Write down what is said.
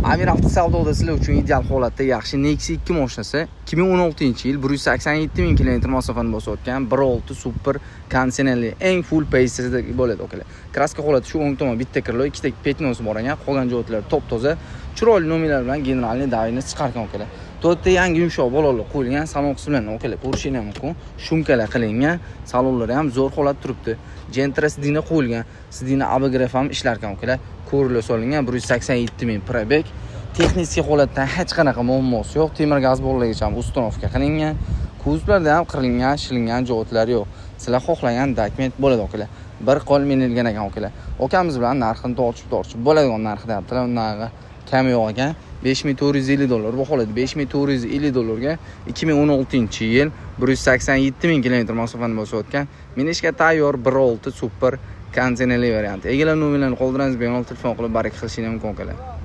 Amir avtosavdoda sizlar uchun ideal holatda yaxshi Nexia 2 mashinasi 2016-yil 187 ming kilometr masofani bosayotgan 1.6 super kondisionerli eng full paysida bo'ladi okalar. Kraska holati shu o'ng tomon bitta krilo, ikkita petnosi bor ekan, qolgan joylar top-toza, chiroyli nomerlar bilan generalniy davini chiqargan okalar. To'rtta yangi yumshoq balolar qo'yilgan, salon qismlarini okalar ko'rishingiz mumkin. Shumkalar qilingan, salonlari ham zo'r holat turibdi. Gentra sidina qo'yilgan, sidina abgraf ham ishlar ekan okalar. Ko'rlar solingan 187 ming probeg. Texnik holatdan hech qanaqa muammosi yo'q. Temir gaz bolagicha ham uстановka qilingan. Kuzlarda ham qilingan, shilingan joylar yo'q. Sizlar xohlagan dokument bo'ladi okalar. Bir qo'l minilgan ekan okalar. Okamiz bilan narxini tortishib bo'ladigan narxda deyaptilar. Undan kam yo'q ekan. $5450 bu holat $5450 ga 2016-yil 187 ming kilometr masofani bosayotgan minishga tayyor 1.6 super kondisionerli variant. Egalar nomerlarini qoldiramiz, bemalol telefon qilib barak qilishingiz mumkin okalar.